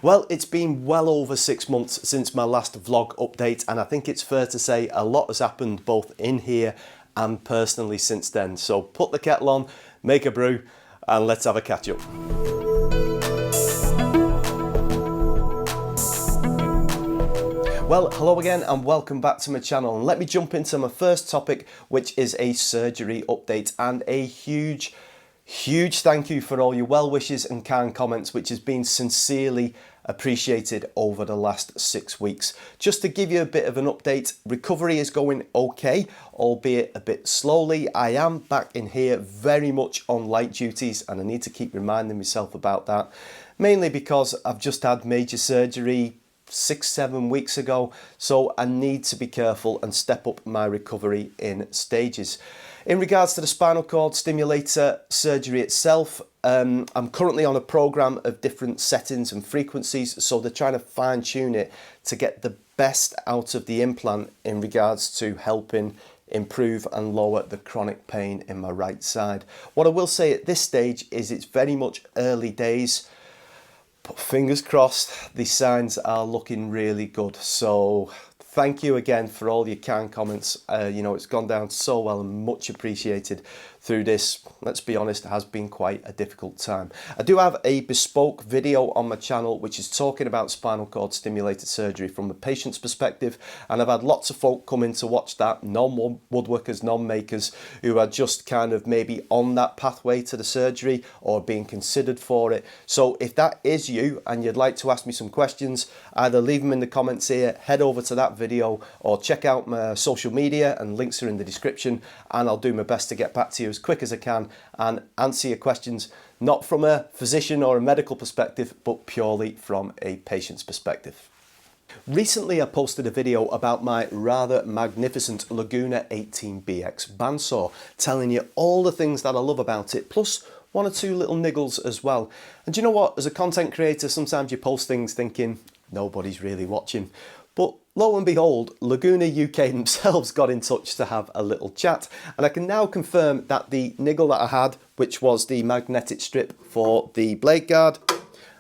Well, it's been well over 6 months since my last vlog update, and I think it's fair to say a lot has happened both in here and personally since then. So put the kettle on, make a brew, and let's have a catch up. Well, hello again and welcome back to my channel, and let me jump into my first topic, which is a surgery update, and a huge thank you for all your well wishes and kind comments, which has been sincerely appreciated over the last 6 weeks. Just to give you a bit of an update, recovery is going okay, albeit a bit slowly. I am back in here very much on light duties, and I need to keep reminding myself about that, mainly because I've just had major surgery 6-7 weeks ago, so I need to be careful and step up my recovery in stages. In regards to the spinal cord stimulator surgery itself, I'm currently on a program of different settings and frequencies, so they're trying to fine tune it to get the best out of the implant in regards to helping improve and lower the chronic pain in my right side. What I will say at this stage is it's very much early days, but fingers crossed, the signs are looking really good. So thank you again for all your kind comments. You know, it's gone down so well and much appreciated through this, let's be honest, has been quite a difficult time. I do have a bespoke video on my channel which is talking about spinal cord stimulator surgery from the patient's perspective, and I've had lots of folk come in to watch that, non-woodworkers, non-makers, who are just kind of maybe on that pathway to the surgery or being considered for it. So if that is you and you'd like to ask me some questions, either leave them in the comments here, head over to that video, or check out my social media, and links are in the description, and I'll do my best to get back to you as quick as I can and answer your questions, not from a physician or a medical perspective, but purely from a patient's perspective. Recently I posted a video about my rather magnificent Laguna 18BX bandsaw, telling you all the things that I love about it, plus one or two little niggles as well. And do you know what, as a content creator, sometimes you post things thinking nobody's really watching. But lo and behold, Laguna UK themselves got in touch to have a little chat, and I can now confirm that the niggle that I had, which was the magnetic strip for the blade guard,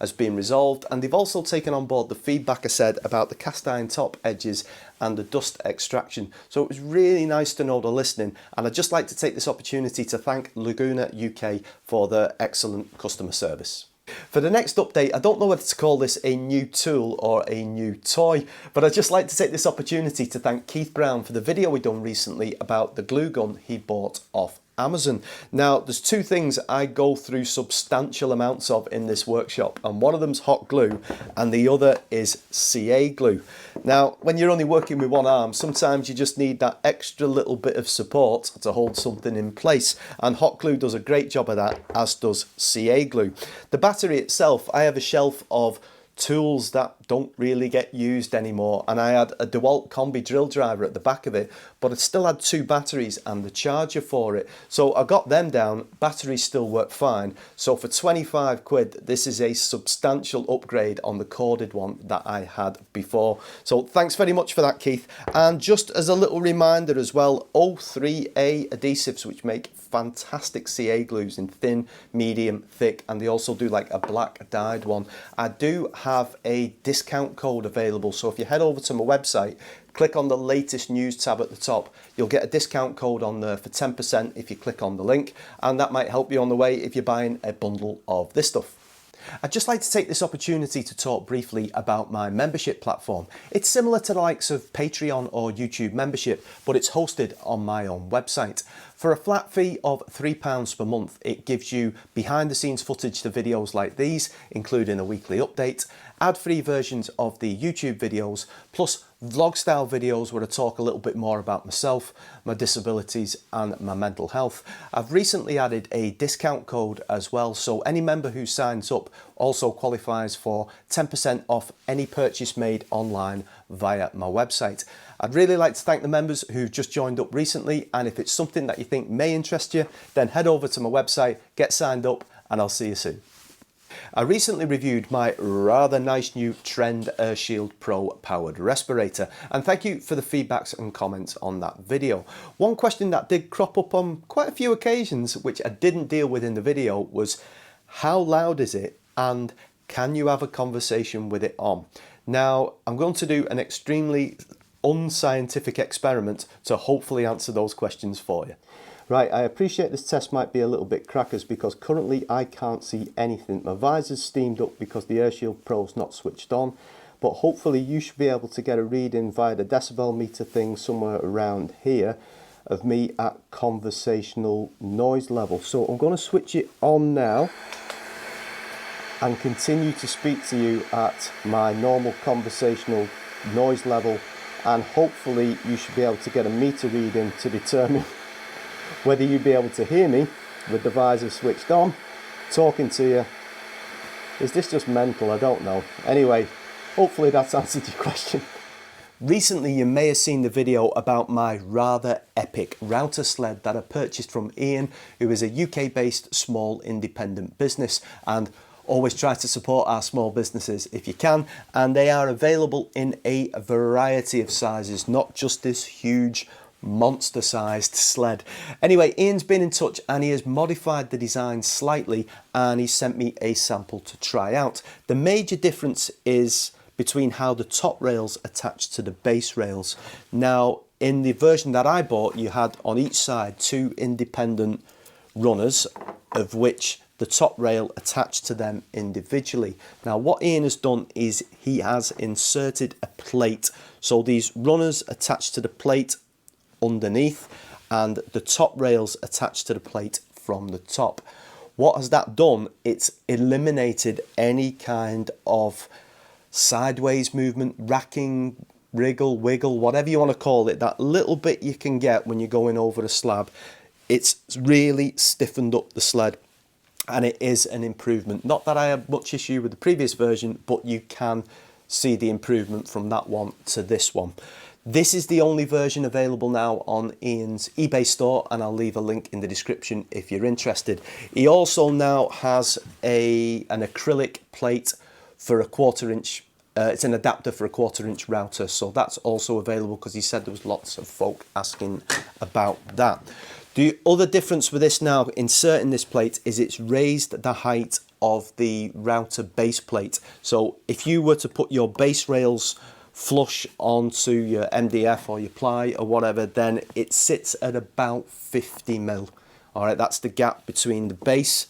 has been resolved, and they've also taken on board the feedback I said about the cast iron top edges and the dust extraction. So it was really nice to know they're listening, and I'd just like to take this opportunity to thank Laguna UK for their excellent customer service. For the next update, I don't know whether to call this a new tool or a new toy, but I'd just like to take this opportunity to thank Keith Brown for the video we done recently about the glue gun he bought off Amazon. Now, there's two things I go through substantial amounts of in this workshop, and one of them's hot glue and the other is CA glue. Now, when you're only working with one arm, sometimes you just need that extra little bit of support to hold something in place, and hot glue does a great job of that, as does CA glue. The battery itself, I have a shelf of tools that don't really get used anymore, and I had a Dewalt combi drill driver at the back of it, but I still had 2 batteries and the charger for it, so I got them down. Batteries still work fine, so for 25 quid this is a substantial upgrade on the corded one that I had before. So thanks very much for that, Keith. And just as a little reminder as well, O3A adhesives, which make fantastic CA glues in thin, medium, thick, and they also do like a black dyed one. I do have a discount code available, so if you head over to my website, click on the latest news tab at the top, you'll get a discount code on there for 10% if you click on the link, and that might help you on the way if you're buying a bundle of this stuff. I'd just like to take this opportunity to talk briefly about my membership platform. It's similar to the likes of Patreon or YouTube membership, but it's hosted on my own website. For a flat fee of £3 per month, it gives you behind the scenes footage to videos like these, including a weekly update, ad-free versions of the YouTube videos, plus vlog style videos where I talk a little bit more about myself, my disabilities and my mental health. I've recently added a discount code as well, so any member who signs up also qualifies for 10% off any purchase made online via my website. I'd really like to thank the members who've just joined up recently, and if it's something that you think may interest you, then head over to my website, get signed up, and I'll see you soon. I recently reviewed my rather nice new Trend Airshield Pro powered respirator, and thank you for the feedbacks and comments on that video. One question that did crop up on quite a few occasions, which I didn't deal with in the video, was how loud is it and can you have a conversation with it on? Now, I'm going to do an extremely unscientific experiment to hopefully answer those questions for you. Right, I appreciate this test might be a little bit crackers because currently I can't see anything. My visor's steamed up because the Airshield Pro's not switched on, but hopefully you should be able to get a reading via the decibel meter thing somewhere around here of me at conversational noise level. So I'm going to switch it on now and continue to speak to you at my normal conversational noise level, and hopefully you should be able to get a meter reading to determine whether you'd be able to hear me with the visor switched on, talking to you. Is this just mental? I don't know. Anyway, hopefully that's answered your question. Recently you may have seen the video about my rather epic router sled that I purchased from Ian, who is a UK based small independent business, and always try to support our small businesses if you can, and they are available in a variety of sizes, not just this huge monster sized sled. Anyway, Ian's been in touch and he has modified the design slightly and he sent me a sample to try out. The major difference is between how the top rails attach to the base rails. Now, in the version that I bought, you had on each side 2 independent runners, of which the top rail attached to them individually. Now, what Ian has done is he has inserted a plate. So these runners attached to the plate underneath and the top rails attached to the plate from the top. What has that done? It's eliminated any kind of sideways movement, racking, wriggle, wiggle, whatever you want to call it, that little bit you can get when you're going over a slab. It's really stiffened up the sled and it is an improvement. Not that I had much issue with the previous version, but you can see the improvement from that one to this one. This is the only version available now on Ian's eBay store, and I'll leave a link in the description if you're interested. He also now has an acrylic plate for a 1/4 inch. It's an adapter for a 1/4 inch router, so that's also available because he said there was lots of folk asking about that. The other difference with this now, inserting this plate, is it's raised the height of the router base plate. So if you were to put your base rails flush onto your MDF or your ply or whatever, then it sits at about 50 mil. All right, that's the gap between the base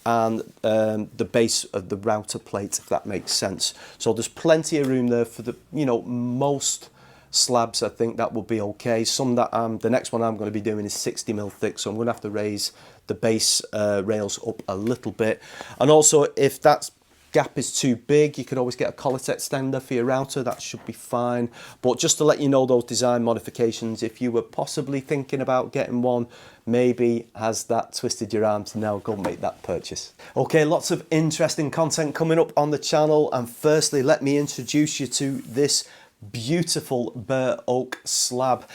and the base of the router plate, if that makes sense. So there's plenty of room there for the, you know, most slabs. I think that will be okay. Some that the next one I'm going to be doing is 60 mil thick, so I'm going to have to raise the base rails up a little bit. And also, if that gap is too big, you could always get a collet extender for your router. That should be fine. But just to let you know those design modifications, if you were possibly thinking about getting one, maybe has that twisted your arm to now go make that purchase. Okay, lots of interesting content coming up on the channel, and firstly let me introduce you to this beautiful bare oak slab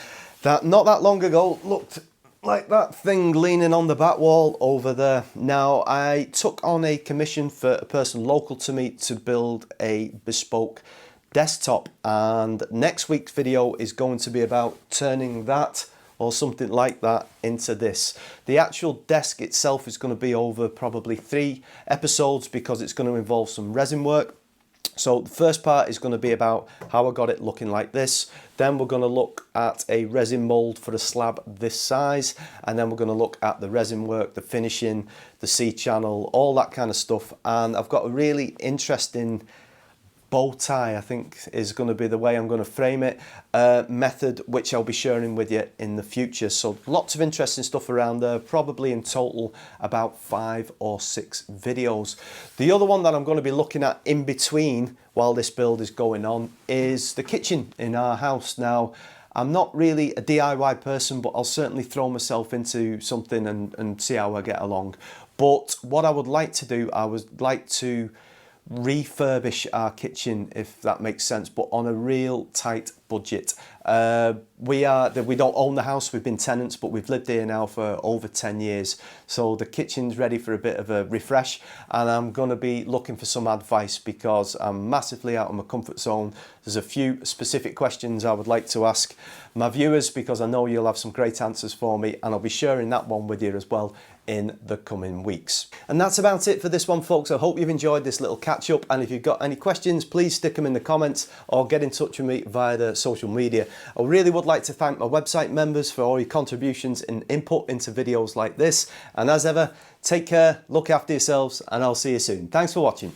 that not that long ago looked like that thing leaning on the back wall over there. Now, I took on a commission for a person local to me to build a bespoke desktop, and next week's video is going to be about turning that or something like that into this. The actual desk itself is going to be over probably 3 episodes because it's going to involve some resin work. So the first part is going to be about how I got it looking like this. Then we're going to look at a resin mold for a slab this size. And then we're going to look at the resin work, the finishing, the C-channel, all that kind of stuff. And I've got a really interesting bow tie, I think is going to be the way I'm going to frame it, method which I'll be sharing with you in the future. So lots of interesting stuff around there, probably in total about 5 or 6 videos. The other one that I'm going to be looking at in between while this build is going on is the kitchen in our house. Now, I'm not really a DIY person, but I'll certainly throw myself into something and see how I get along. But what I would like to do, I would like to refurbish our kitchen, if that makes sense, but on a real tight budget. We don't own the house, we've been tenants, but we've lived here now for over 10 years. So the kitchen's ready for a bit of a refresh, and I'm going to be looking for some advice because I'm massively out of my comfort zone. There's a few specific questions I would like to ask my viewers because I know you'll have some great answers for me, and I'll be sharing that one with you as well in the coming weeks. And that's about it for this one, folks. I hope you've enjoyed this little catch up, and if you've got any questions, please stick them in the comments or get in touch with me via the social media. I really would like to thank my website members for all your contributions and input into videos like this, and as ever, take care, look after yourselves, and I'll see you soon. Thanks for watching.